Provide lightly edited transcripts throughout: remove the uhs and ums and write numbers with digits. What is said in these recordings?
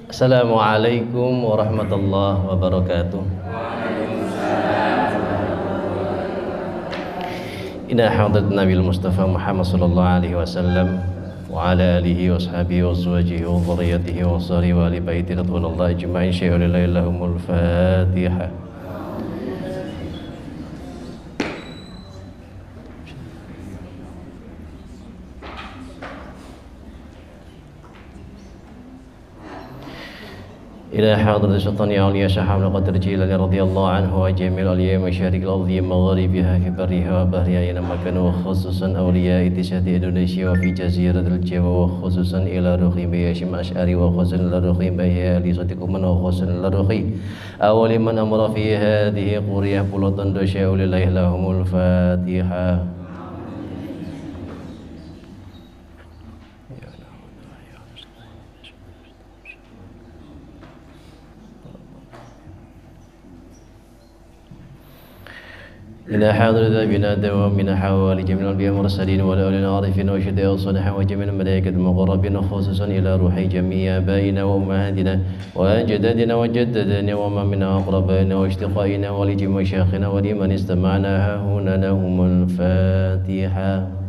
Assalamualaikum warahmatullahi wabarakatuh. Ila hadrat Nabi Mustafa Muhammad sallallahu alaihi wasallam wa ala alihi wa ashabihi wa azwajihi wa dhurriyyatihi wa sari wa ali baiti radhiyallahu ajma'in. Syai'un lahumul Fatihah. إلى حاضر السلطان علي شحام القدر جيلاني رضي الله عنه وجميع الأولياء مشارق الأرض مغاربها في برها وبحرها أينما كانوا وخصوصا أولياء اتحاد إندونيسيا وفي جزيرة الجوا وخصوصا إلى رخي بياشم أشعري وخصوصا إلى رخي بيها لصديقكم وخصوصا إلى رخي أول من أمر في هذه قرية بلطن دشاء لله لهم الفاتحة. إلى حاضر ذابنا دوام من حوالي جميع الأنبياء المرسلين والأولين العارفين وشهداء الصالحين وجميع الملائكة المقربين خصوصا إلى روحي جميع آبائنا وأمهاتنا وأجدادنا وجددنا وما من أقربائنا واشتقائنا ولجميع مشايخنا ولمن استمعنا هنا لهم الفاتحة.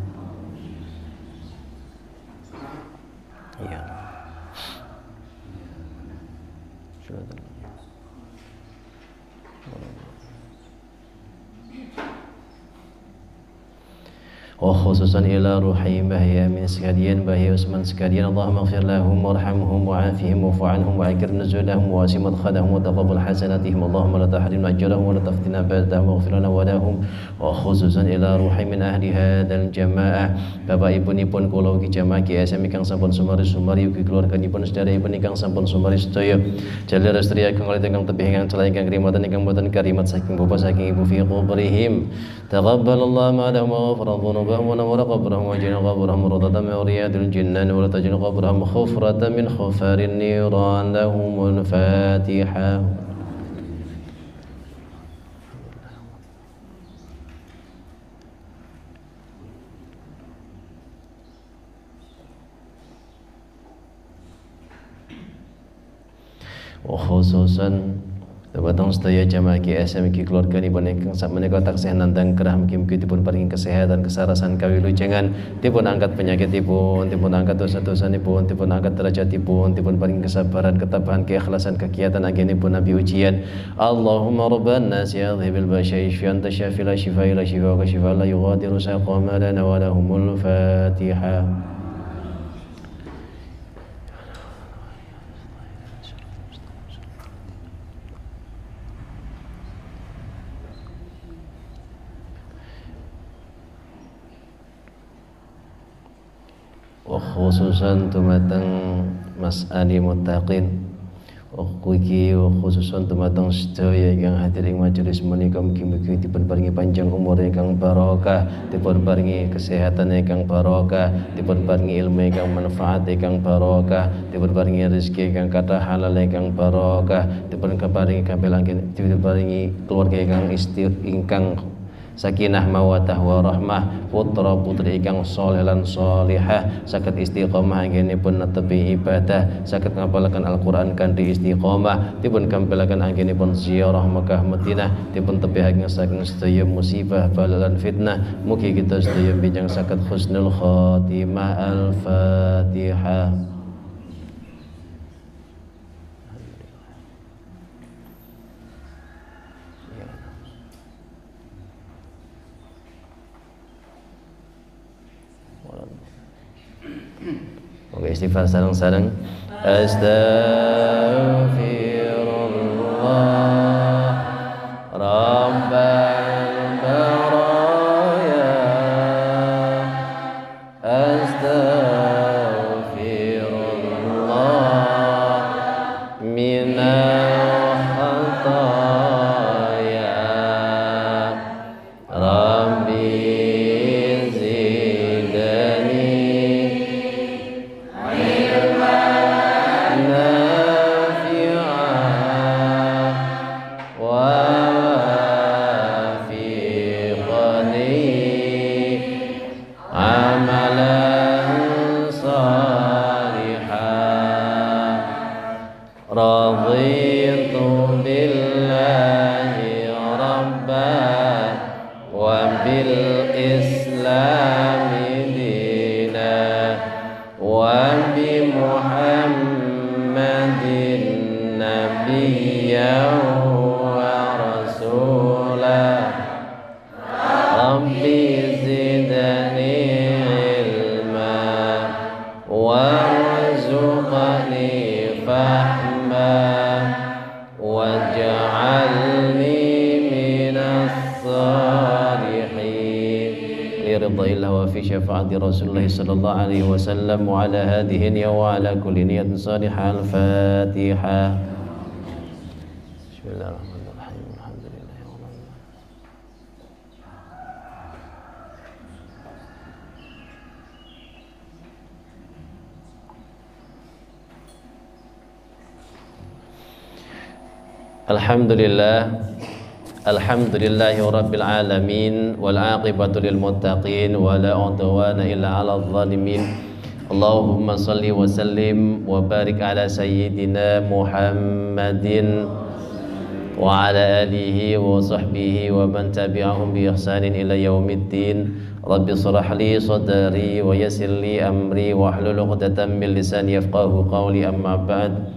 وخصوصا إلى روحي بهي من sekalian بهي عثمان sekalian اللهم اغفر لهم وارحمهم وعافهم واعف عنهم وأكرم نزلهم واسع مدخلهم وتقبل حسناتهم اللهم لا تحرمنا أجرهم ولا تفتنا بعدهم واغفر لنا ولهم. وخصوصا إلى روحي من أهل هذا الجماعة Bapak Ibu-nipun kula ugi jamaah GSM ingkang sampun sumari ugi keluarganipun sedherekipun ingkang sampun sumari sedaya jalur restri ageng kalih ingkang tebih ingkang celah ingkang krimatan ingkang boten karimat saking bapak saking ibu fi qubrihim taqabbalallahu ma lahum wa ghafara dhunubahum wa nawwara qabrahum wa ja'ala qabrahum rawdatan min riyadil jinnan wa la taj'al qabrahum khufratan min khufarin niran lahumul Fatihah. Khususan Batang sedaya jamaah GSM iki keluarganipun ingkang sakmenika taksih nandhang kerah mugi-mugi dipun paringi kesehatan kesarasan kawilujengan dipun angkat penyakitipun dipun angkat dosa-dosanipun dipun angkat derajatipun dipun paringi kesabaran ketabahan keikhlasan kegiatan anggenipun nabi ujian. Allahumma rabban nas ya dhibil basyai syifan tasyafi la shifa ila shifa wa shifa la yughadiru saqama lana wa lahumul Fatihah. Khususan tumateng Mas Ali Muttaqin ugi khususan tumateng sedaya ingkang hadir ing majelis menika mugi-mugi dipun paringi panjang umur ingkang barokah dipun paringi kesehatan ingkang barokah dipun paringi ilmu ingkang manfaat ingkang barokah dipun paringi rezeki ingkang kathah halal ingkang barokah dipun paringi kabelangken dipun paringi keluarga ingkang sakinah mawaddah warahmah putra putri ingkang shalih lan shalihah saged istiqomah anggenipun netepi ibadah saged ngapalaken Al-Qur'an kanthi istiqomah dipun gampelaken anggenipun ziarah Mekah Madinah dipun tebihaken saking sedaya musibah bala lan fitnah mugi kita sedaya benjang saged husnul khotimah. Al-Fatihah. Oke, istighfar sareng-sareng. Astaghfirullah Rabbal baraya Astaghfirullah minal khataya Rabbi raditu billahi rabban wa bil islami dinan wa bi muhammadin nabiyyan wa rasulah rabbi zidni ilma warzuqni fahma waj'alni minas salihin liridhillah wa fi syafaati Rasulullah sallallahu alaihi wasallam wa ala hadhihi niyya wa ala kulli niyatin salihah. Al-Fatihah. Bismillahirrahmanirrahim. Alhamdulillah. Alhamdulillah. Alhamdulillahi rabbil alamin wal aqibatu lil muttaqin wa la udwana illa 'alal zalimin. Allahumma shalli wa sallim wa barik ala sayyidina Muhammadin wa ala alihi wa sahbihi wa man tabi'ahum bi ihsanin ila yaumiddin. Rabbi shrah li sadri wa yassir li amri wa hlul 'uqdatam min lisani yafqahu qawli. Amma ba'd.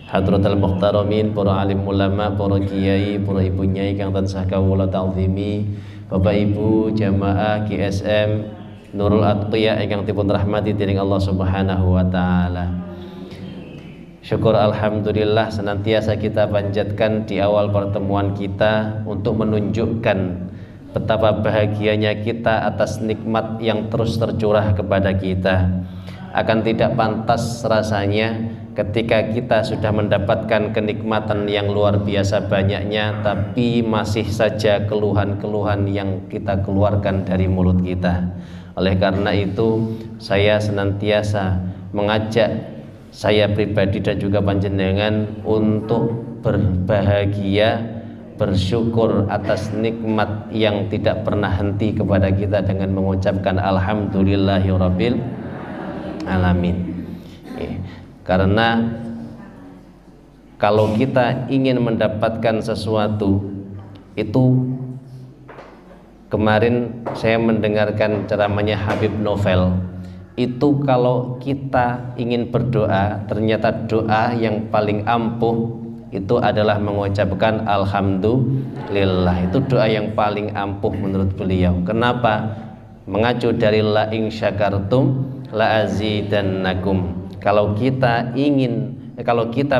Hadratul muhtaramin, para alim ulama, para kiai, para ibu nyai kang tansah kawula ta'zimi, Bapak Ibu jamaah GSM Nurul Atqiya ingkang dipun rahmati dening Allah Subhanahu wa taala. Syukur alhamdulillah senantiasa kita panjatkan di awal pertemuan kita untuk menunjukkan betapa bahagianya kita atas nikmat yang terus tercurah kepada kita. Akan tidak pantas rasanya ketika kita sudah mendapatkan kenikmatan yang luar biasa banyaknya, tapi masih saja keluhan-keluhan yang kita keluarkan dari mulut kita. Oleh karena itu, saya senantiasa mengajak saya pribadi dan juga panjenengan untuk berbahagia, bersyukur atas nikmat yang tidak pernah henti kepada kita dengan mengucapkan alhamdulillahirabbil alamin. Karena kalau kita ingin mendapatkan sesuatu itu, kemarin saya mendengarkan ceramahnya Habib Novel, itu kalau kita ingin berdoa, ternyata doa yang paling ampuh itu adalah mengucapkan alhamdulillah. Itu doa yang paling ampuh menurut beliau. Kenapa? Mengacu dari la in syakartum la azidannakum. Kalau kita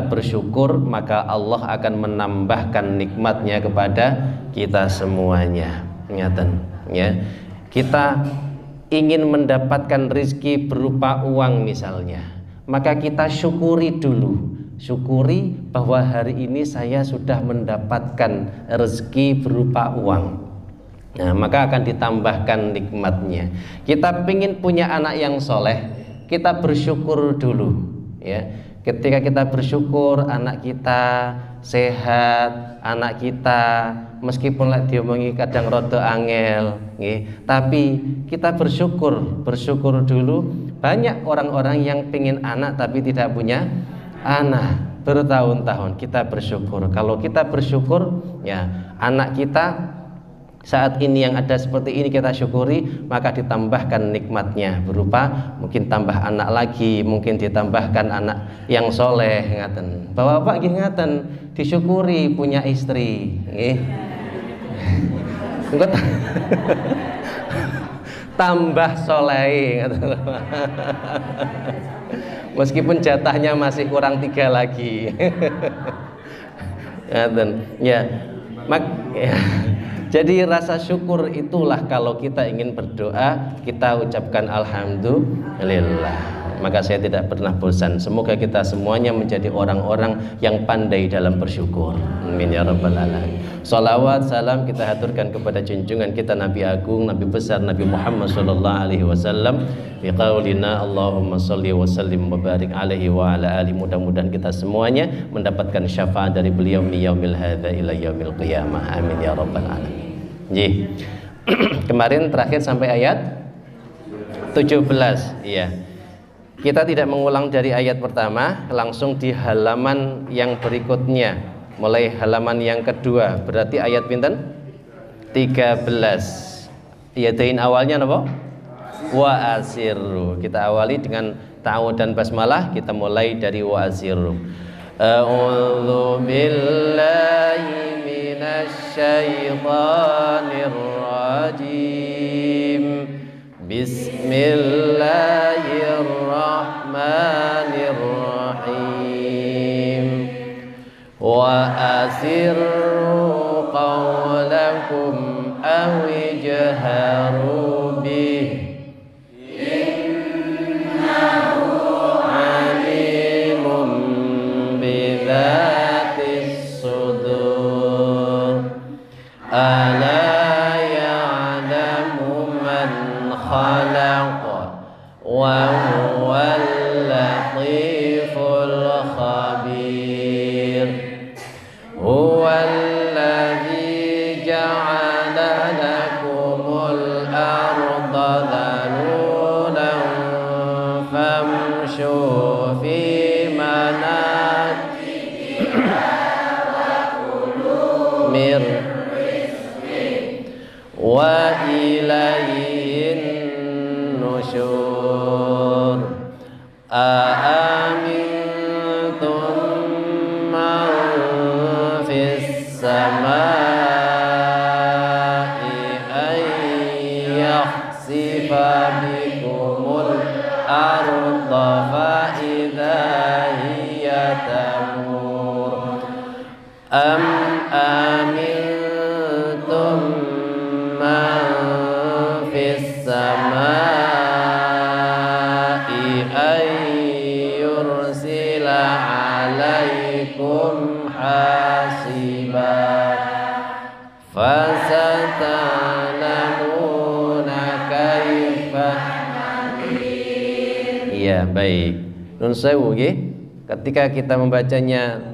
bersyukur, maka Allah akan menambahkan nikmatnya kepada kita semuanya. Ingatan, ya. Kita ingin mendapatkan rezeki berupa uang misalnya, maka kita syukuri dulu. Syukuri bahwa hari ini saya sudah mendapatkan rezeki berupa uang. Nah, maka akan ditambahkan nikmatnya. Kita ingin punya anak yang soleh, kita bersyukur dulu, ya. Ketika kita bersyukur anak kita sehat, anak kita meskipun lek diomongi kadang rada angel, nggih, tapi kita bersyukur dulu. Banyak orang-orang yang pengen anak tapi tidak punya anak bertahun-tahun. Kita bersyukur. Kalau kita bersyukur, ya, anak kita saat ini yang ada seperti ini kita syukuri, maka ditambahkan nikmatnya berupa mungkin tambah anak lagi, mungkin ditambahkan anak yang soleh, ngaten. Bapak nggih ngaten, disyukuri punya istri, nggih. Tambah soleh, ngaten. Meskipun jatahnya masih kurang 3 lagi. Ngaten. Ya. Ya. Jadi rasa syukur itulah kalau kita ingin berdoa, kita ucapkan alhamdulillah. Maka saya tidak pernah bosan. Semoga kita semuanya menjadi orang-orang yang pandai dalam bersyukur. Amin ya rabbal alamin. Salawat salam kita haturkan kepada junjungan kita Nabi Agung, Nabi besar Nabi Muhammad sallallahu alaihi wasallam. Bi qaulina Allahumma shalli wa sallim wa barik alaihi wa ala ali. Mudah-mudahan kita semuanya mendapatkan syafaat dari beliau mi yaumil hadza ila yaumil qiyamah. Amin ya rabbal alamin. Nggih. Kemarin terakhir sampai ayat 17, iya. kita tidak mengulang dari ayat pertama, langsung di halaman yang berikutnya, mulai halaman yang kedua, berarti ayat pinten? 13. Yadain awalnya apa? Wa asirru. Kita awali dengan ta'awud dan basmalah, kita mulai dari wa asirru. A'udzu billahi minasy syaithanir rajim. Bismillahirrahmanirrahim. Wa asirru qawlakum aw ijharu bih innahu alimun bidzatis sudur. Ala ya'lamu man khalaq wa huwal latiful khabir. Huwallazi ja'ala lakumul arda dhalulan famshu fi manakibiha wa kulu min rizqihi wa ilayhin nusyur. Aamintum man fis samai ay yakhsifa bikumul arda fa idza hiya tamur. Am amintum man fis samai ay yursila alaikum hasiba fasatalamuna kaifa. Iya, baik. Nun sewu nggih. Ketika kita membacanya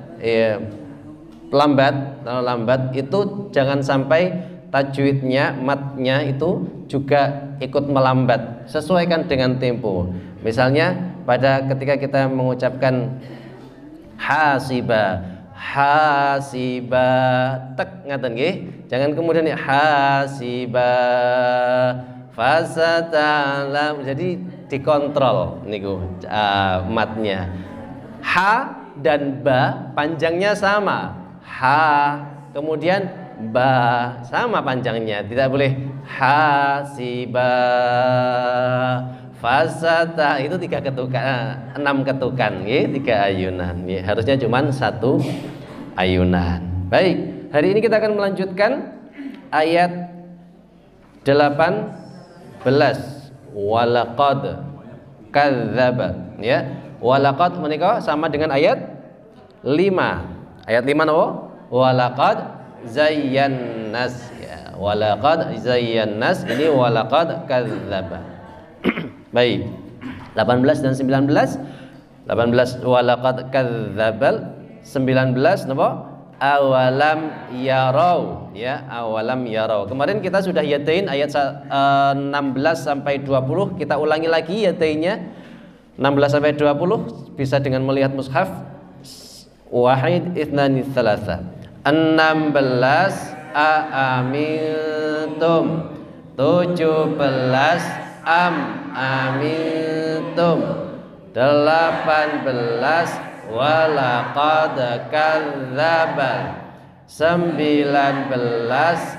lambat itu jangan sampai tajwidnya, matnya itu juga ikut melambat. Sesuaikan dengan tempo. Misalnya pada ketika kita mengucapkan hasiba, hasiba, tek ngaten nggih. Jangan kemudian hasiba, fasatalam. Jadi dikontrol niku matnya. Ha dan ba panjangnya sama. Ha kemudian ba sama panjangnya, tidak boleh hasiba fasata itu 3 ketukan, 6 ketukan, 3 ayunan. Harusnya cuma 1 ayunan. Baik, hari ini kita akan melanjutkan ayat 18. Walaqad kadzdzaba, ya. Walaqad menika sama dengan ayat 5. Ayat 5 napa? Walaqad zayyannas, ya. Walaqad zayyannas, ini walaqad kadzdzaba. Baik. 18 dan 19. 18 walaqad kadzdzabal, 19 napa? Awalam yarau, ya, awalam yarau. Kemarin kita sudah yatain ayat 16 sampai 20, kita ulangi lagi yatainnya 16 sampai 20 bisa dengan melihat mushaf. Wahid ithnani tsalatsa. 16 amintum, 17 amintum, 18 walaqad kadzdzaba, 19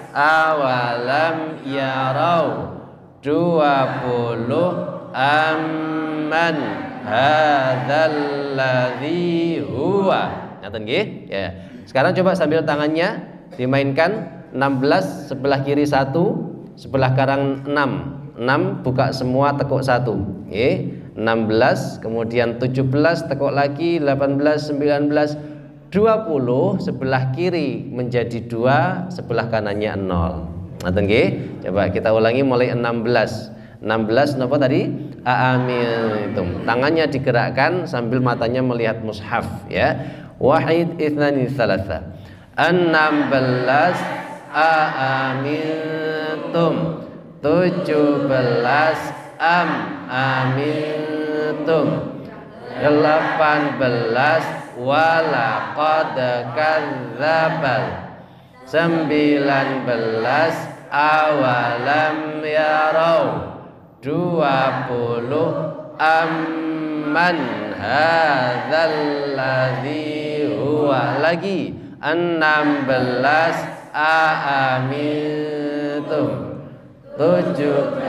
awalam yarau, 20 amman hadzal ladzi huwa. Ngaten nggih? Ya. Sekarang coba sambil tangannya dimainkan. 16 sebelah kiri 1, sebelah kanan 6. 6 buka semua, tekuk 1. Nggih. 16, kemudian 17 tekuk lagi, 18, 19, 20 sebelah kiri menjadi 2, sebelah kanannya 0. Ngaten nggih? Coba kita ulangi mulai 16. 16 napa tadi? A'amitum. Tangannya digerakkan sambil matanya melihat mushaf, ya. Wahid ithnani tsalatsa. 16 a'amitum, 17 amintum, amintum 18 walaqad kadzdzabal 19 awalam yarau 20 amman hadzal ladzi huwa lagi 16 aamintum 17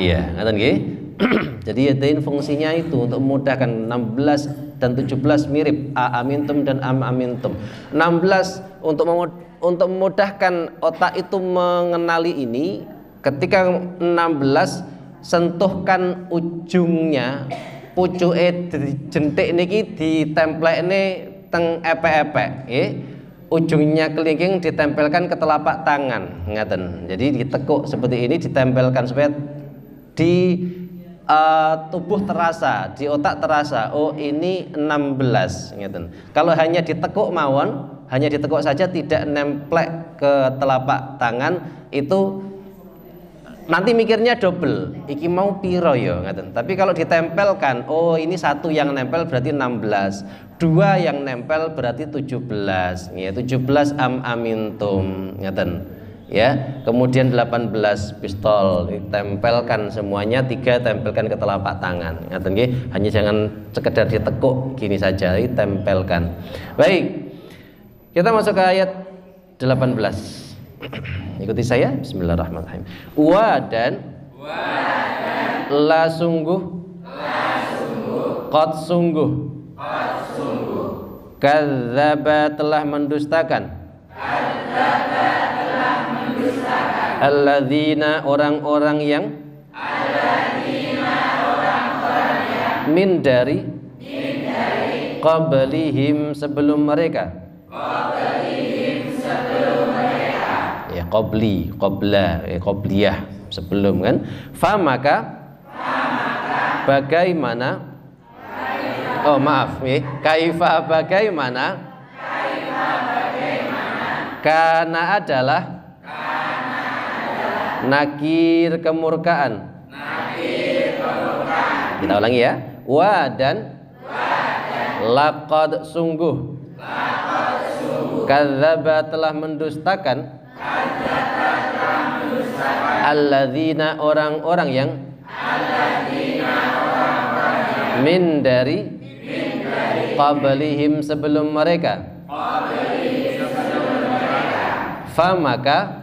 iya, ngaten nggih. Jadi yatain fungsinya itu untuk memudahkan 16 dan 17 mirip amintum dan amintum. 16 untuk memudahkan otak itu mengenali ini. Ketika 16 sentuhkan ujungnya, pucuke jentik niki ditemplekne teng epek-epek, nggih. Ujungnya kelingking ditempelkan ke telapak tangan, ngaten. Jadi ditekuk seperti ini, ditempelkan supaya di tubuh terasa, di otak terasa. Oh ini 16, ngaten. Kalau hanya ditekuk mawon, hanya ditekuk saja tidak nemplek ke telapak tangan, itu nanti mikirnya double. Iki mau piro ya, ngaten. Tapi kalau ditempelkan, oh ini satu yang nempel berarti 16, dua yang nempel berarti 17, ya 17 amintum, ngaten. Ya, kemudian 18 pistol ditempelkan semuanya, 3 tempelkan ke telapak tangan, ngaten nggih. Hanya jangan sekedar ditekuk gini saja, ditempelkan. Baik. Kita masuk ke ayat 18. Ikuti saya, bismillahirrahmanirrahim. Wa dan la sungguh qad sungguh kadzdzaba telah mendustakan alladzina orang-orang yang min dari qablihim sebelum mereka. Ya qabli, qabla, qabliyah sebelum kan. Fa maka bagaimana? Oh maaf, kaifa bagaimana? Kana adalah nakir kemurkaan. Kita ulangi ya. Wa dan laqad sungguh kadzdzaba telah mendustakan alladzina orang-orang yang min dari qablihim sebelum mereka. Fa maka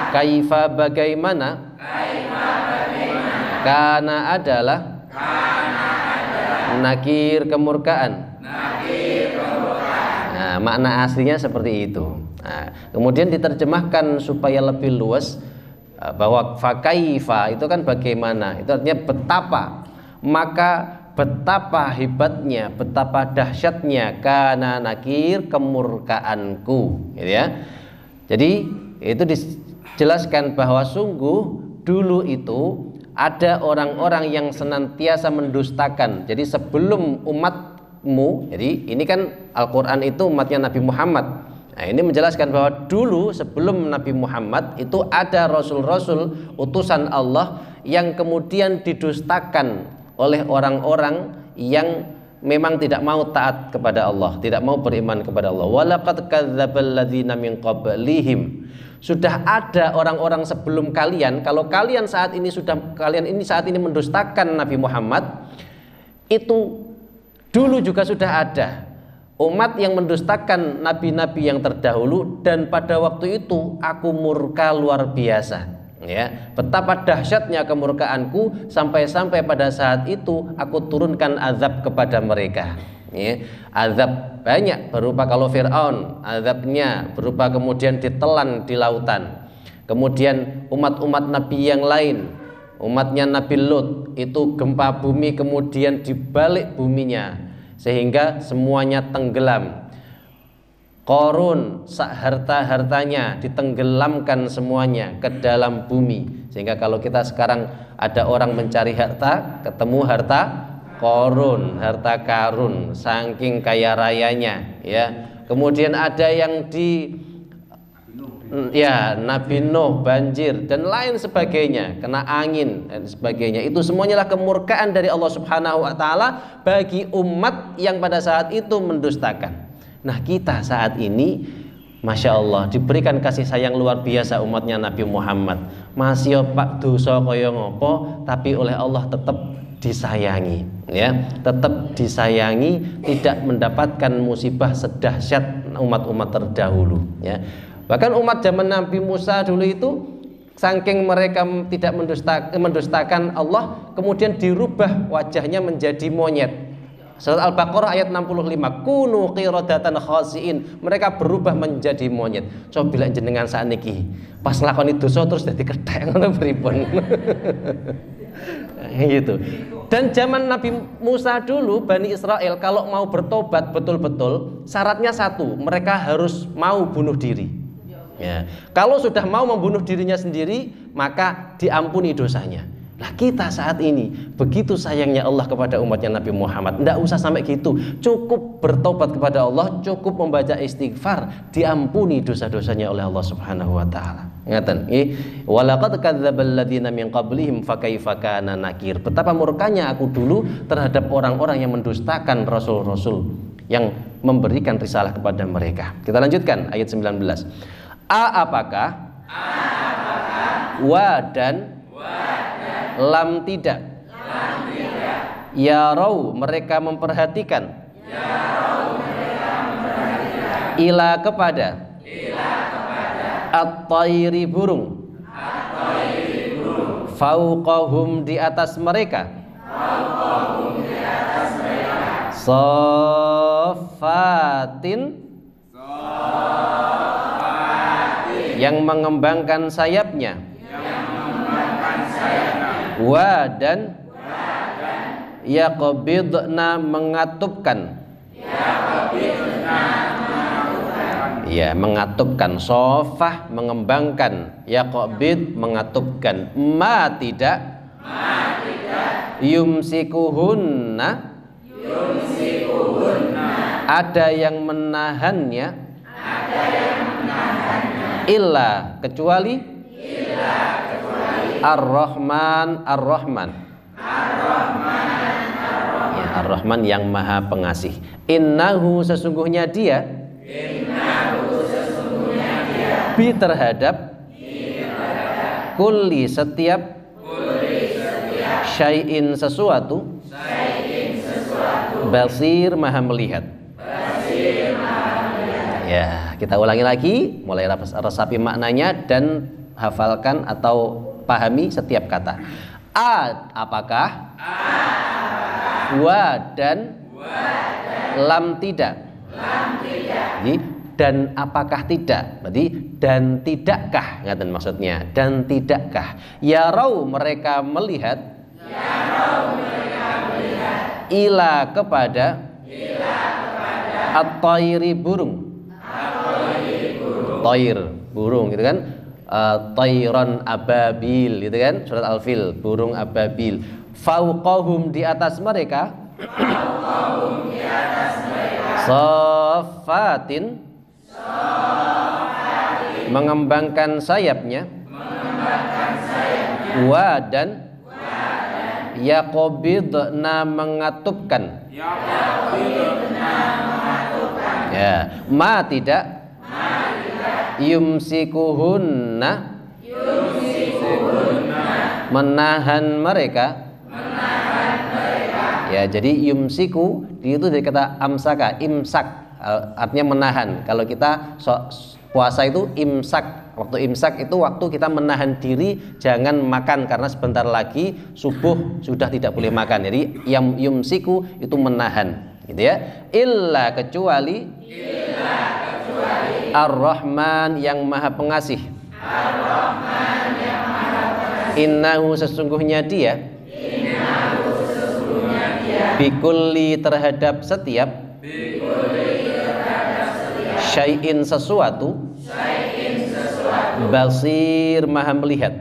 kaifa bagaimana kana adalah nakir kemurkaan. Nah, makna aslinya seperti itu. Nah, kemudian diterjemahkan supaya lebih luas bahwa fa kaifa itu kan bagaimana, itu artinya betapa, maka betapa hebatnya, betapa dahsyatnya kana nakir kemurkaanku, gitu ya. Jadi itu dijelaskan bahwa sungguh dulu itu ada orang-orang yang senantiasa mendustakan. Jadi sebelum umatmu, jadi ini kan Al-Quran itu umatnya Nabi Muhammad. Nah ini menjelaskan bahwa dulu sebelum Nabi Muhammad itu ada rasul-rasul utusan Allah yang kemudian didustakan oleh orang-orang yang memang tidak mau taat kepada Allah, tidak mau beriman kepada Allah. Walaqad kadzdzabal ladzina min qablihim. Sudah ada orang-orang sebelum kalian. Kalau kalian saat ini mendustakan Nabi Muhammad, itu dulu juga sudah ada umat yang mendustakan nabi-nabi yang terdahulu, dan pada waktu itu aku murka luar biasa. Ya, betapa dahsyatnya kemurkaanku sampai-sampai pada saat itu aku turunkan azab kepada mereka. Ya, azab banyak berupa kalau Fir'aun, azabnya berupa kemudian ditelan di lautan. Kemudian umat-umat nabi yang lain, umatnya Nabi Lut itu gempa bumi kemudian dibalik buminya sehingga semuanya tenggelam. Qarun sak harta-hartanya ditenggelamkan semuanya ke dalam bumi, sehingga kalau kita sekarang ada orang mencari harta, ketemu harta Qarun, harta karun, saking kaya rayanya, ya. Kemudian ada yang di Nabi Nuh banjir dan lain sebagainya, kena angin dan sebagainya. Itu semuanya adalah kemurkaan dari Allah Subhanahu wa taala bagi umat yang pada saat itu mendustakan. Nah, kita saat ini Masya Allah diberikan kasih sayang luar biasa umatnya Nabi Muhammad. Masih pak dosa kaya ngopo, tapi oleh Allah tetap disayangi, ya, tetap disayangi, tidak mendapatkan musibah sedahsyat umat-umat terdahulu, ya. Bahkan umat zaman Nabi Musa dulu itu saking mereka tidak mendustakan Allah, kemudian dirubah wajahnya menjadi monyet. Surat Al-Baqarah ayat 65, kunu qiradatan khasiin, mereka berubah menjadi monyet. Coba bila jenengan sakniki pas lakoni dosa terus dadi kethek ngono pripun. Gitu. Dan zaman Nabi Musa dulu Bani Israel kalau mau bertobat betul-betul syaratnya satu, mereka harus mau bunuh diri. Ya. Kalau sudah mau membunuh dirinya sendiri, maka diampuni dosanya. Nah, kita saat ini begitu sayangnya Allah kepada umatnya Nabi Muhammad, tidak usah sampai gitu, cukup bertobat kepada Allah, cukup membaca istighfar, diampuni dosa-dosanya oleh Allah Subhanahu wa taala. Ngaten nggih, walaqad kadzdzabal ladzina min qablihim fakaifa kana nakir. Betapa murkanya aku dulu terhadap orang-orang yang mendustakan rasul-rasul yang memberikan risalah kepada mereka. Kita lanjutkan ayat 19. Apakah wa dan lam tidak, ya rau mereka memperhatikan, ila kepada, at-tayri burung, fauqahum di atas mereka, saffatin yang mengembangkan sayapnya, wa dan yaqbidna mengatupkan, ya mengatupkan, sofah mengembangkan, yaqbid mengatupkan, ma tidak, yumsikuhunna ada yang menahannya, illa kecuali, Ar-Rahman, Ar-Rahman. Ya, Ar-Rahman yang Maha Pengasih. Innahu sesungguhnya dia, bi terhadap, kulli setiap, syai'in sesuatu, basir Maha melihat. Ya, kita ulangi lagi, mulai resapi maknanya dan hafalkan atau pahami setiap kata. Apakah, wa dan lam tidak. Jadi, dan apakah tidak? Berarti dan tidakkah, ngaten maksudnya. Dan tidakkah? Ya rau mereka melihat, ila kepada, at-tayri burung. Toir burung gitu kan, tayran ababil gitu kan, surat Al-Fil, burung ababil. Fauqahum di atas mereka, saffatin mengembangkan sayapnya, wa dan yaqbidna mengatupkan, ya ma tidak, yumsikuhunna menahan mereka. Ya, jadi yumsiku itu dari kata amsaka, imsak, artinya menahan. Kalau kita puasa itu imsak. Waktu imsak itu waktu kita menahan diri jangan makan karena sebentar lagi subuh sudah tidak boleh makan. Jadi yang yumsiku itu menahan, gitu ya. Illa kecuali, Ar-Rahman yang Maha Pengasih. Innahu sesungguhnya dia, bikulli terhadap setiap, Syai'in sesuatu. Basir maha melihat.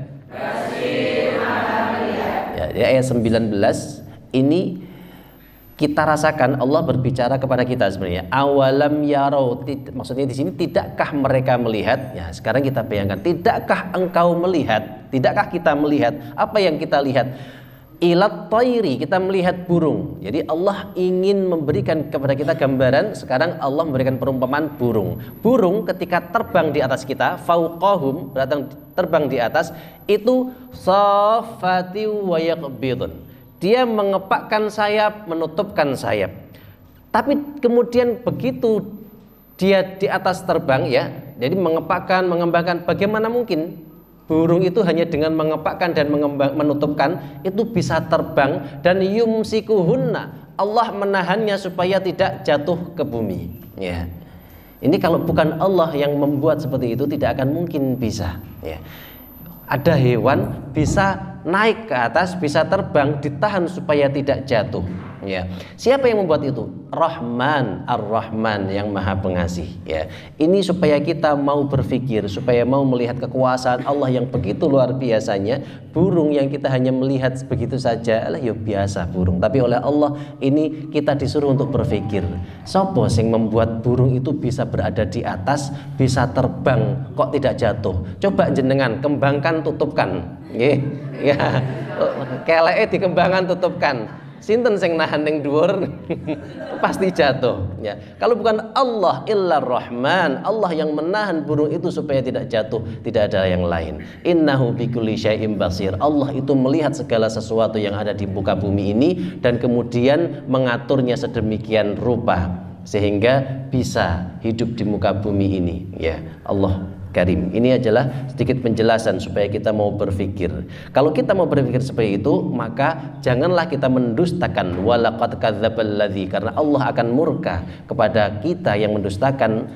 Ya, di ayat 19 ini kita rasakan Allah berbicara kepada kita sebenarnya. Awalam yarau, maksudnya di sini tidakkah mereka melihat? Ya, sekarang kita bayangkan, tidakkah engkau melihat? Tidakkah kita melihat? Apa yang kita lihat? Ilat tayri, kita melihat burung. Jadi Allah ingin memberikan kepada kita gambaran. Sekarang Allah memberikan perumpamaan burung. Burung ketika terbang di atas kita, fauqahum, terbang di atas, itu safati wa yaqbidun. Dia mengepakkan sayap, menutupkan sayap. Tapi kemudian begitu dia di atas terbang, ya, jadi mengepakkan, mengembangkan, bagaimana mungkin burung itu hanya dengan mengepakkan dan menutupkan itu bisa terbang, dan yumsikuhunna, Allah menahannya supaya tidak jatuh ke bumi, ya. Ini kalau bukan Allah yang membuat seperti itu tidak akan mungkin bisa, ya. Ada hewan bisa naik ke atas, bisa terbang, ditahan supaya tidak jatuh, ya. Siapa yang membuat itu? Rahman, Ar-Rahman, yang Maha Pengasih, ya. Ini supaya kita mau berpikir, supaya mau melihat kekuasaan Allah yang begitu luar biasanya. Burung yang kita hanya melihat begitu saja, ya biasa burung. Tapi oleh Allah ini kita disuruh untuk berpikir. Sopo sing membuat burung itu bisa berada di atas, bisa terbang, kok tidak jatuh? Coba jenengan kembangkan, tutupkan, ya. Keleke dikembangkan, tutupkan. Sinten sing nahan ning dhuwur pasti jatuh, ya. Kalau bukan Allah illar Rahman, Allah yang menahan burung itu supaya tidak jatuh, tidak ada yang lain. Innahu bikulli syai'in basir. Allah itu melihat segala sesuatu yang ada di muka bumi ini dan kemudian mengaturnya sedemikian rupa sehingga bisa hidup di muka bumi ini, ya. Allah Karim. Ini adalah sedikit penjelasan supaya kita mau berpikir. Kalau kita mau berpikir seperti itu, maka janganlah kita mendustakan walaqad kadzdzabal ladzi, karena Allah akan murka kepada kita yang mendustakan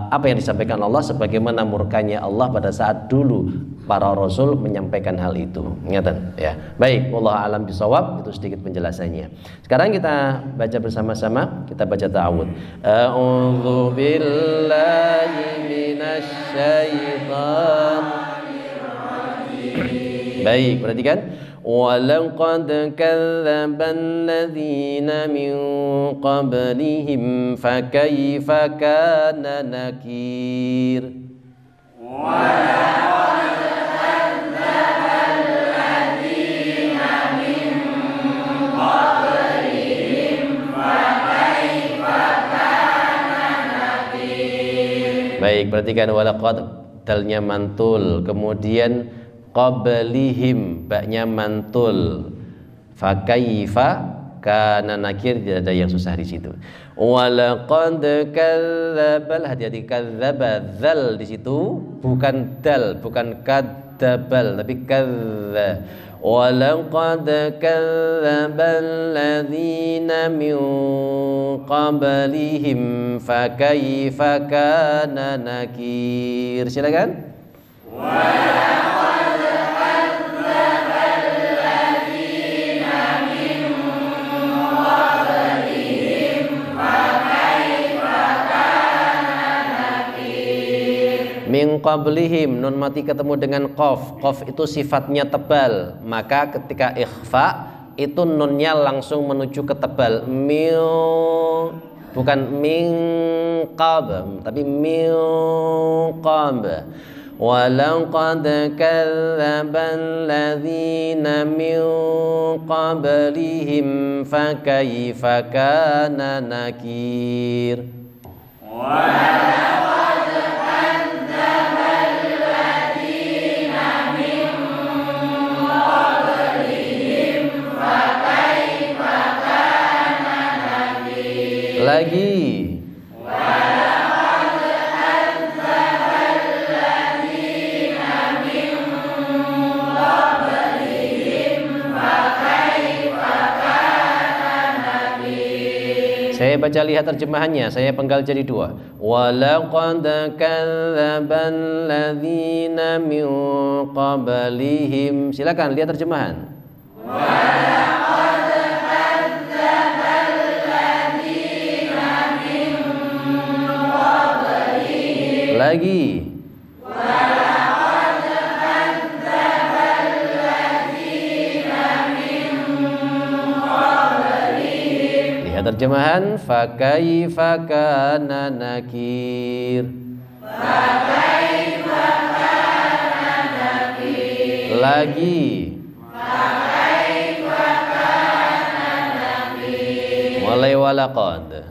apa yang disampaikan Allah, sebagaimana murkanya Allah pada saat dulu para rasul menyampaikan hal itu. Ingatan, ya. Baik, wallahu a'lam bishawab, itu sedikit penjelasannya. Sekarang kita baca bersama-sama, kita baca ta'awudz. A'udzu billahi minasy syaithanir rajim. Baik, perhatikan. وَلَقَدْ كَذَّبَ الَّذِينَ مِنْ قَبْلِهِمْ فَكَيْفَ كَانَ نَكِيرِ. وَلَقَدْ كَذَّبَ الَّذِينَ مِنْ قَبْلِهِمْ فَكَيْفَ كَانَ نَكِيرِ. Baik, perhatikan walaqad, dalnya mantul, kemudian qablihim, baknya mantul, fakaifa kana nakir, tidak ada yang susah di situ. Walaqad kadzdzabal, hati-hati, kadzdzaba, dzal di situ bukan dal, bukan kadzdzabal, tapi kadzza. Walaqad kadzdzabal ladzina min qablihim fakaifa kana nakir. Silakan. Min qablihim, nun mati ketemu dengan qaf. Qaf itu sifatnya tebal, maka ketika ikhfa itu nunnya langsung menuju ke tebal. Min, bukan min qab, tapi min qab. Walaqad kadzdzabal ladzina min qablihim fakaifa kana nakir. Lagi. Saya baca, lihat terjemahannya, saya penggal jadi dua. Walaqad kadzdzabal ladzina min qablihim. Silakan lihat terjemahan. Walaqad kadzdzabal ladzina min qablihim Lagi. Lihat terjemahan. Fakaifa kana nakir. Lagi. Mulai walaqad.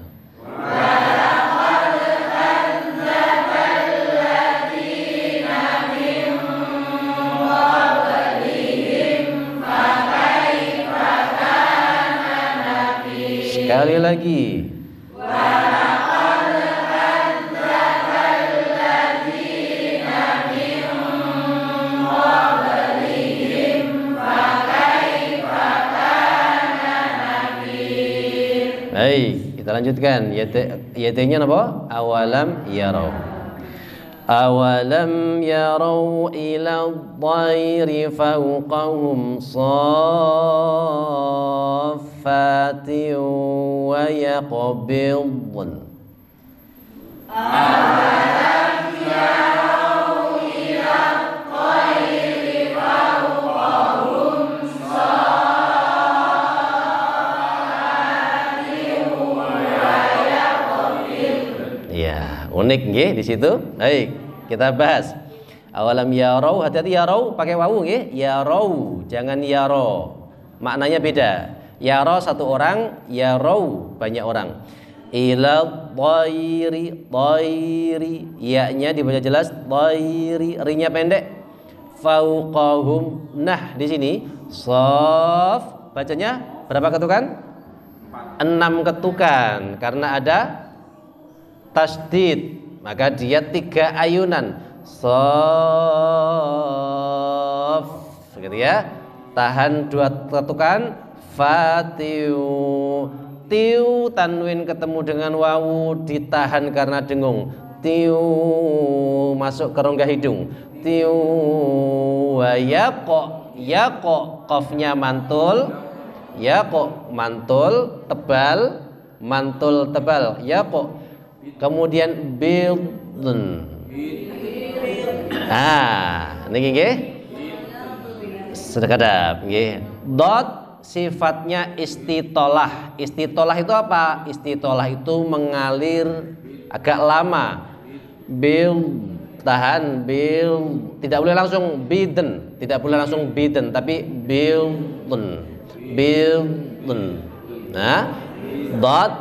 Sekali lagi. Baik, kita lanjutkan. Yaitu-nya apa? Awalam yarau. Awalam yarau ila dhayri fawqahum saffatin wa yaqbidun. Awalam yarau ila dhayri fawqahum saffatin wa yaqbidun. Ya, unik nggih di situ. Baik. Kita bahas. Awalam yarau, hati-hati yarau pakai wawu nggih. Yarau, jangan yaro. Maknanya beda. Yaro satu orang, yarau banyak orang. Ila dhayri, dhayri, ya-nya dibaca jelas, dhayri, ri-nya pendek. Fauqahum. Nah, di sini shaf bacanya berapa ketukan? 6 ketukan karena ada tasdid. Maka dia 3 ayunan. Shaf, gitu ya. Tahan 2 ketukan. Fatiu. Tiu tanwin ketemu dengan wawu ditahan karena dengung. Tiu masuk ke rongga hidung. Tiu wa yaqo. Yaqo qafnya mantul. Yaqo mantul tebal. Mantul tebal. Yaqo. Kemudian bildun. Niki nggih. Sedekadap nggih. Dot sifatnya istitolah. Istitolah itu apa? Istitolah itu mengalir agak lama. Bil tahan bil, tidak boleh langsung biden, tidak boleh langsung biden, tapi bildun. Bildun. Nah, dot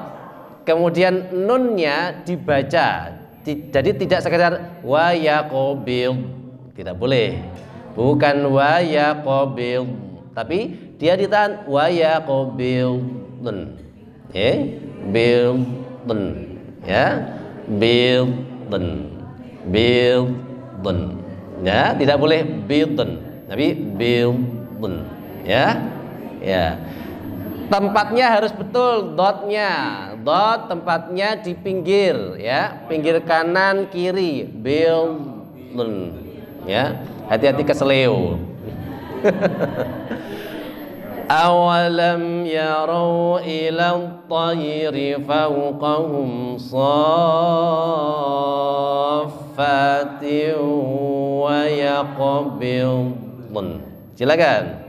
kemudian nunnya dibaca, jadi tidak sekedar wa yaqbil, tidak boleh, bukan wa yaqbil, tapi dia ditahan wa yaqbilun, bildun, ya, bildun, bildun, ya, tidak boleh bildun, tapi bildun, ya, ya. Tempatnya harus betul, dotnya. Dot tempatnya di pinggir, ya, pinggir kanan kiri. Bildun, ya. Hati-hati keseleo. Awalam yarau ila tayri fawqahum saffatin wa yaqbidun. Silakan.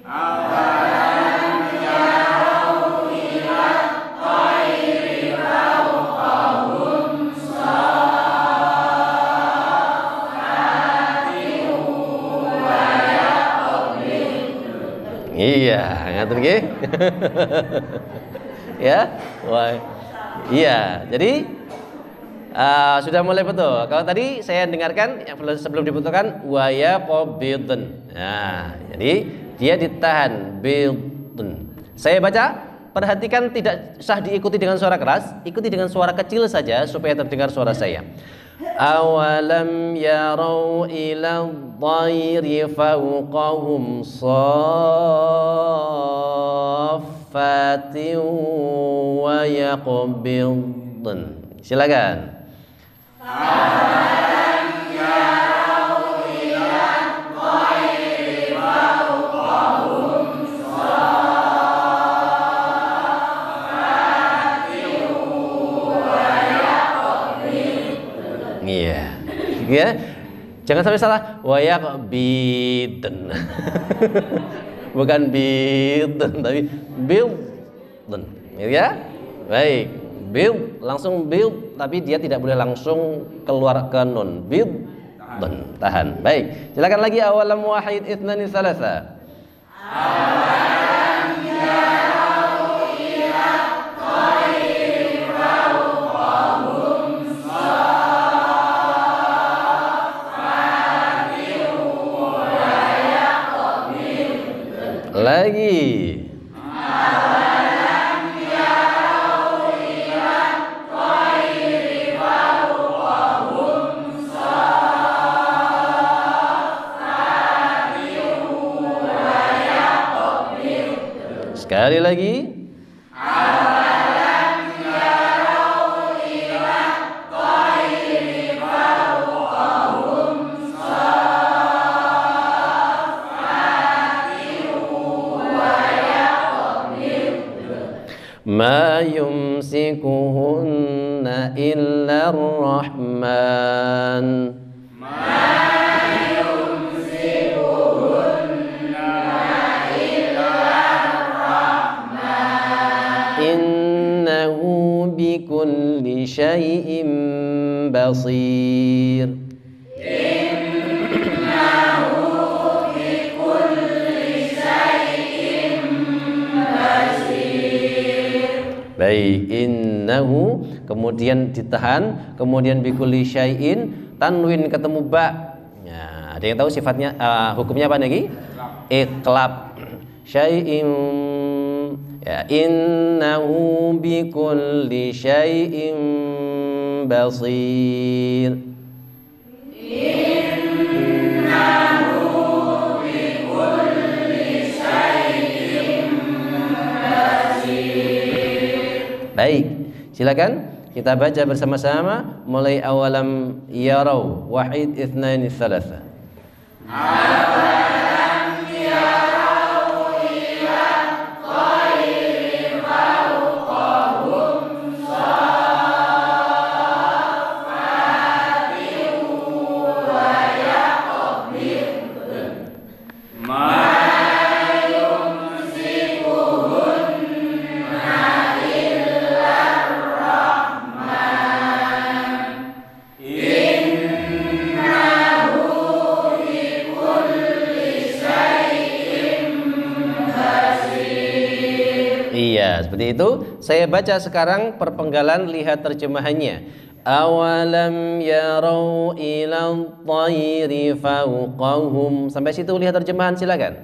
Awalam yarau ila tayri fawqahum saffatin wa yaqbidun. Iya, ngaten nggih. Ya. Wah. Iya, jadi sudah mulai betul. Kalau tadi saya dengarkan yang sebelum dibutuhkan wa yaqbidun. Nah, jadi dia ditahan bildun. Saya baca, perhatikan tidak usah diikuti dengan suara keras, ikuti dengan suara kecil saja supaya terdengar suara saya. Awalam yarau ila dhayri fawqahum saffatin wa yaqbidun. Silakan. Awalam yarau ila dhayri fawqahum saffatin wa yaqbidun. Iya. Ya. Jangan sampai salah. Wa yaqbidun. Bukan bidun tapi bidun. Ya. Baik. Bid langsung bid tapi dia tidak boleh langsung keluar ke nun. Bidun. Tahan. Baik. Silakan lagi awalam wahid itnani salasa. Awalam yarau ila tayri fawqahum saffati wa yaqbid. Lagi. Awalam yarau ila tayri fawqahum saffati wa yaqbid. Sekali lagi. Awalam yarau ila tayri fawqahum saffati wa yaqbid. Ma yumsikuhunna illa ar-Rahman. Innahu bikulli syai'in basir. Baik, innahu kemudian ditahan, kemudian bikulli syai'in tanwin ketemu ba. Ya, ada yang tahu sifatnya hukumnya apa lagi? Iqlab. Syai'in ya, innahu bikulli syai'in basir. Innahu bikulli syai'in basir. Baik, silakan kita baca bersama-sama mulai awalam yarau wahid itsnaini tsalatsa. Awalam yarau ila tayri fawqahum saffati wa yaqbid. Ma iya, seperti itu. Saya baca sekarang perpenggalan, lihat terjemahannya. Awalam yarau ila tayri fawqahum. Sampai situ lihat terjemahan, silakan.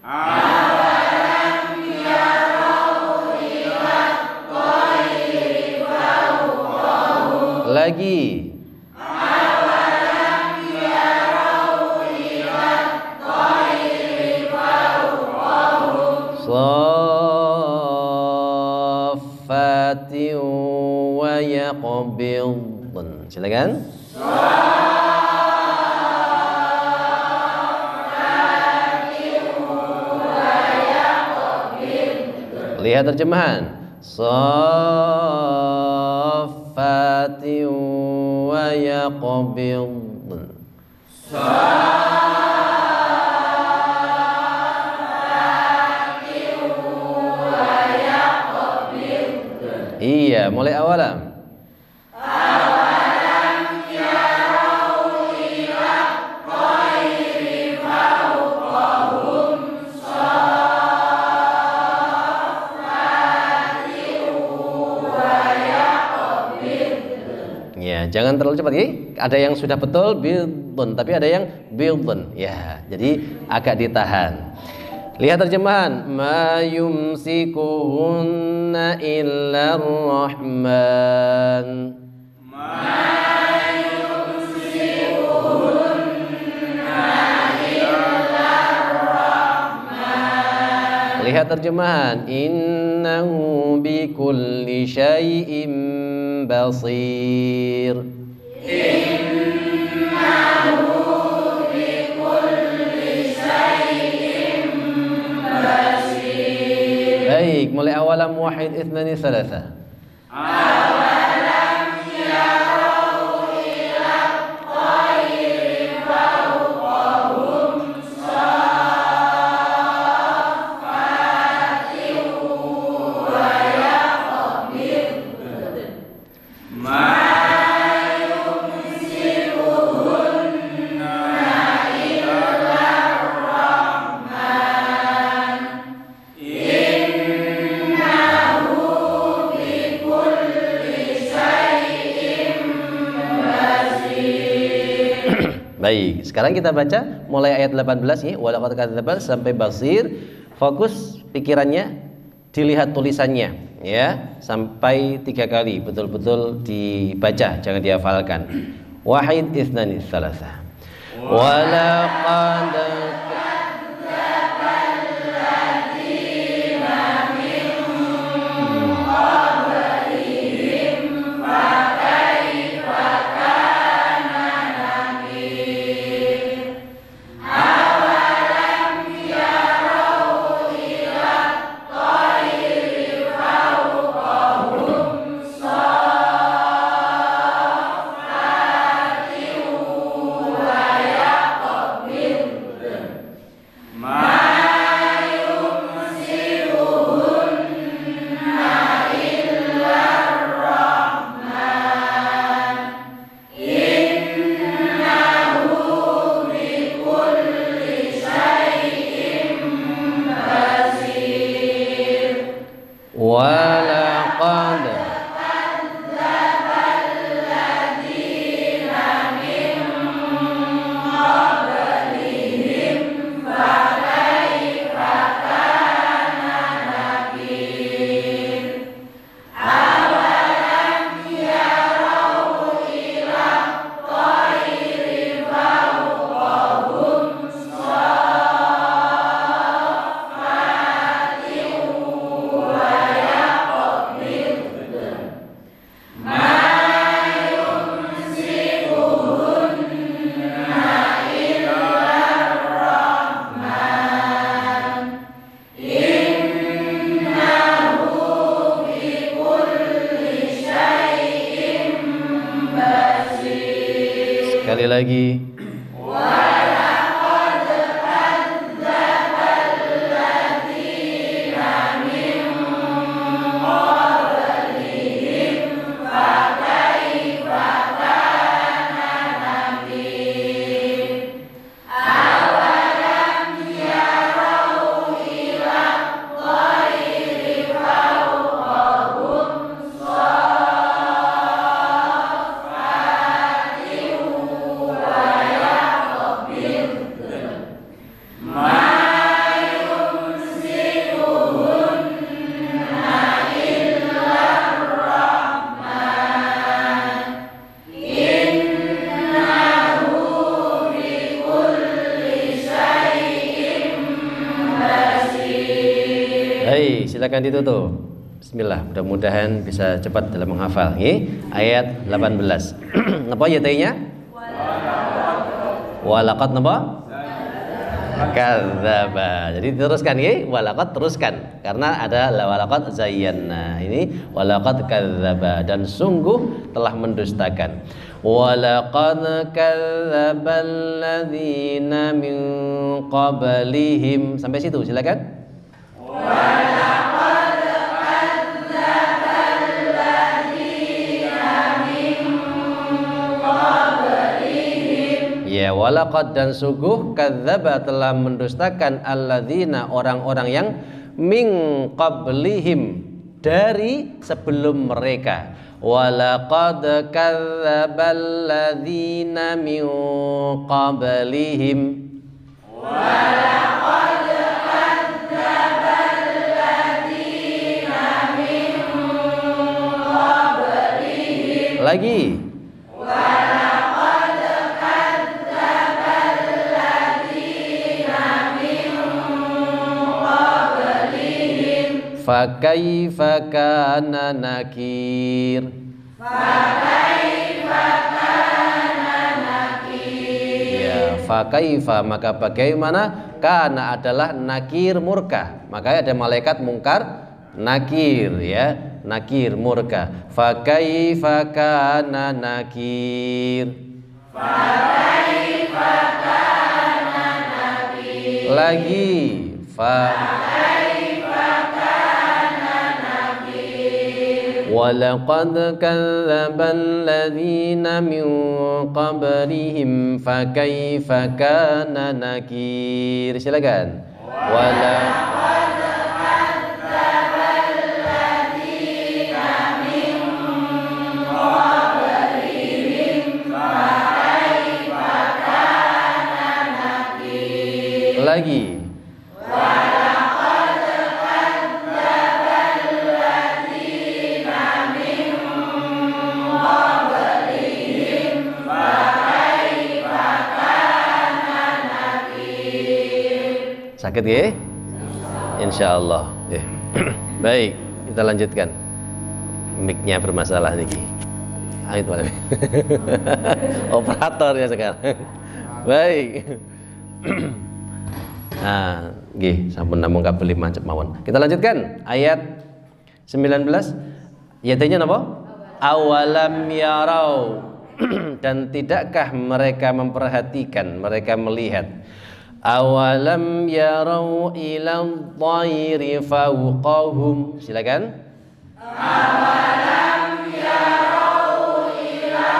Awalam yarau ila tayri fawqahum. Lagi. Awalam yarau ila tayri fawqahum. Saffati wa yaqbid. Silakan. Saffati wa yaqbid. Lihat terjemahan. Saffati wa yaqbid. Iya, mulai awalam. Awalam yarau ila tayri fawqahum saffati wa yaqbid. Ya, jangan terlalu cepat ya. Ada yang sudah betul bidun, tapi ada yang bidun. Ya, jadi agak ditahan. Lihat terjemahan. Ma yumsikuhunna illa ar-Rahman. Ma yumsikuhunna illa ar-Rahman. Lihat terjemahan. Innahu bikulli syai'in basir. Innahu bikulli syai'in basir. Baik, mulai awalam wahid itsnani tsalatsa. Awalam yarau ila Baik, sekarang kita baca mulai ayat 18 ya, walaqad kadzdzaba sampai basir. Fokus pikirannya, dilihat tulisannya ya, sampai 3 kali betul-betul dibaca, jangan dihafalkan. Wahid itsnani tsalatsa. Walaqad sekali lagi. Hai, silakan ditutup. Bismillah, mudah-mudahan bisa cepat dalam menghafal. Ayat 18. Apa ya tanya? Walaqad napa? Kadzdzaba. Jadi teruskan walaqad teruskan karena ada walaqad zayyana. Ini walaqad kadzdzaba dan sungguh telah mendustakan. Walaqad kadzdzabal ladzina min qablihim. Sampai situ silakan. Ya, walaqad dan sungguh kadzdzaba telah mendustakan alladzina orang-orang yang min qablihim dari sebelum mereka. Walaqad kadzdzabal ladzina min qablihim. Walaqad kadzdzabal ladzina min qablihim. Lagi. Fakaifa kana nakir. Fakaifa kana nakir. Ya, fakaifa maka bagaimana? Kana adalah nakir murka. Maka ada malaikat mungkar nakir ya, nakir murka. Fakaifa kana nakir. Fakaifa kana nakir. Lagi. Walaqad kadzdzabal ladzina min qablihim fakaifa kana nakir. Silakan. Walaqad kadzdzabal ladzina min qablihim fakaifa kana lagi. Sakit ya? Insya Allah. Baik, kita lanjutkan. Mic-nya bermasalah nih. Ayo Pak. Operator ya sekarang. Baik. Nah, nggih, sampun namung kabel mancep mawon. Kita lanjutkan ayat 19. Ayatnya napa? Awalam yarau. Dan tidakkah mereka memperhatikan, mereka melihat? Awalam yarau ila dhayri fawqahum. Silakan. Awalam yarau ila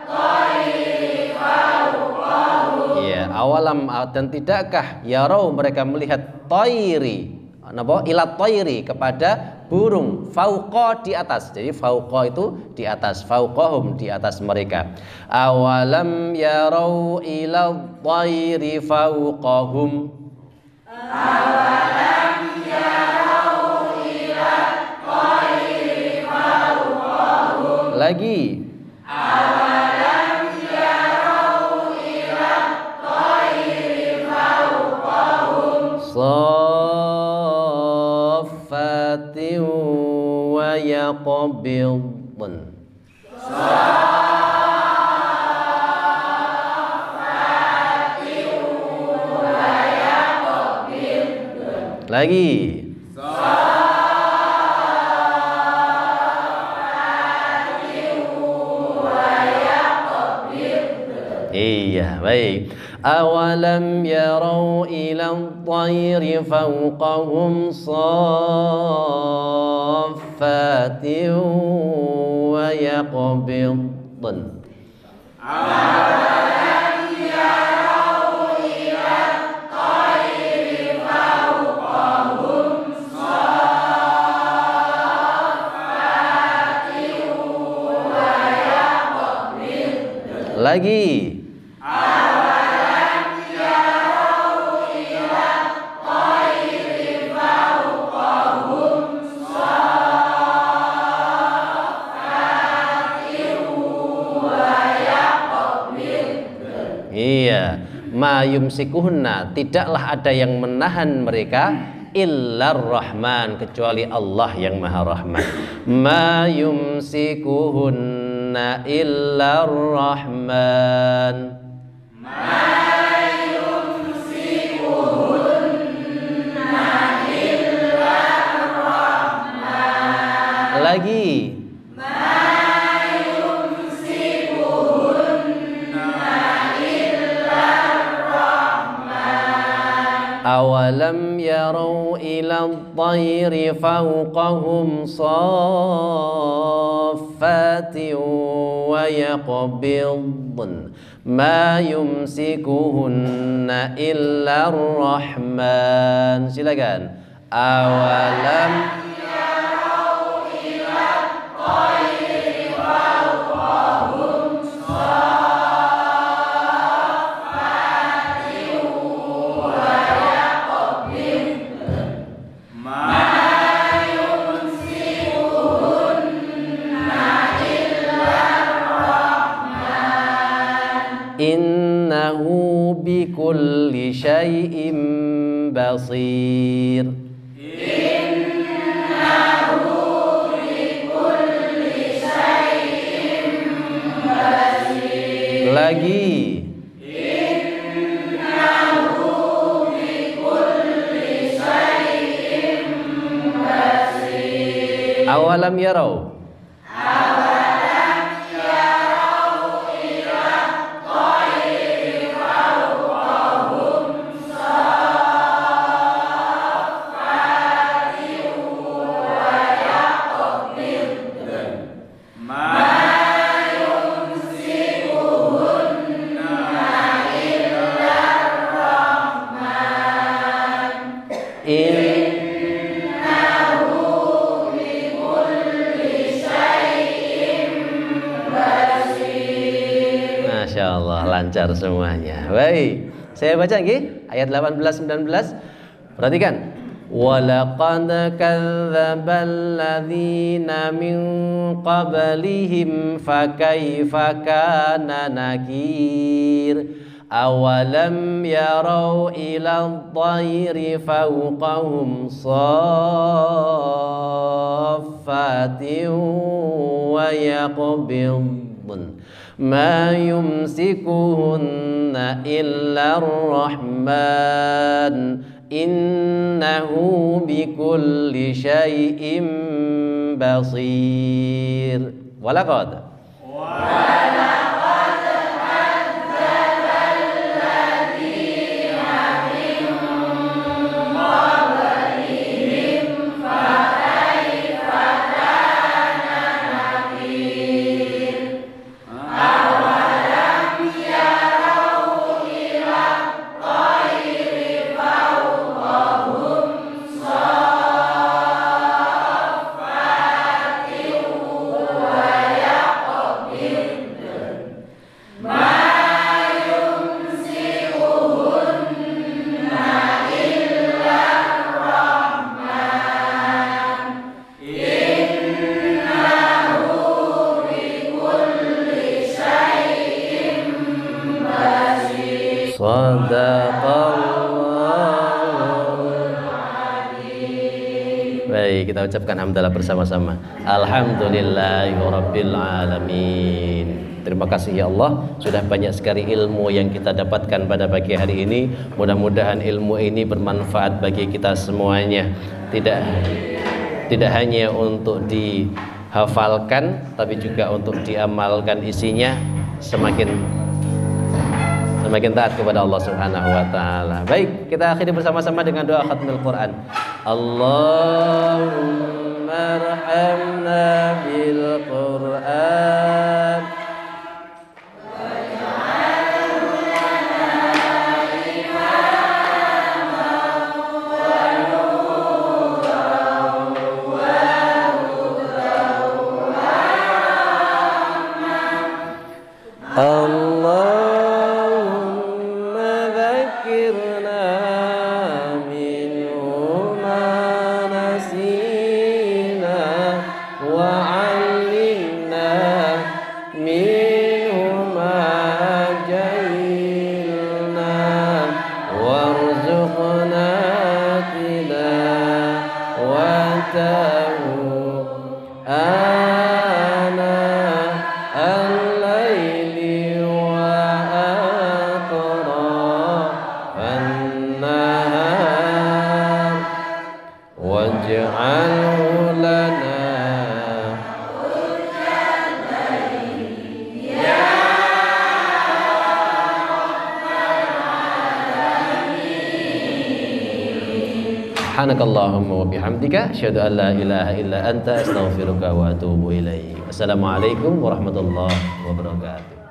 dhayri fawqahum. Ya, awalam, dan tidakkah yarau mereka melihat tayri, napa? Ila tayri, kepada burung, fauqa di atas. Jadi fauqa itu di atas, fauqahum di atas mereka. Awalam yarau ila dhayri fauqahum. Awalam yarau ila dhayri fauqahum. Lagi. Awalam yarau ila dhayri fauqahum. Saffatin wa yaqbidun. Lagi. Iya, baik. Awalam yarau ila dhayri fawqahum saffatin wa yaqbidun. Awalam yarau ila dhayri fawqahum saffatin wa yaqbidun. Lagi. Iya, ma yumsikuhunna, tidaklah ada yang menahan mereka illar rahman, kecuali Allah yang maha rahman. Ma yumsikuhunna illar rahman. Ma yumsikuhunna illar rahman. Lagi. Awalam yarau ila dhayri fawqahum saffatin wa yaqbidun ma yumsikuhunna illa rahman. Silakan. Awalam yarau ila dhayri fawqahum innahu bikulli syai'in basir. Innahu bikulli syai'in basir. Lagi. Innahu bikulli syai'in basir. Awalam yarau. Masya Allah, lancar semuanya. Baik, saya baca nggih ayat 18-19. Perhatikan. وَلَقَدْ كَذَّبَ الَّذِينَ مِنْ قَبْلِهِمْ فَكَيْفَ كَانَ نَكِيرِ أَوَلَمْ يَرَوْا إِلَى الطَّيْرِ فَوْقَهُمْ صَافَّاتٍ وَيَقْبِضْنَ مَا يُمْسِكُهُنَّ إِلَّا الرَّحْمَنُ إِنَّهُ بِكُلِّ شَيْءٍ بَصِيرٌ. وَلَقَدْ Baik, kita ucapkan hamdalah bersama-sama. Alhamdulillahirabbil alamin. Terima kasih ya Allah, sudah banyak sekali ilmu yang kita dapatkan pada pagi hari ini. Mudah-mudahan ilmu ini bermanfaat bagi kita semuanya. Tidak hanya untuk dihafalkan, tapi juga untuk diamalkan isinya, semakin taat kepada Allah Subhanahu wa taala. Baik, kita akhiri bersama-sama dengan doa khatmul Quran. Allahumma arhamna bil Quran Subhanakallahumma wa bihamdika asyhadu an la ilaha illa anta astaghfiruka wa atubu ilaik. Assalamualaikum warahmatullahi wabarakatuh.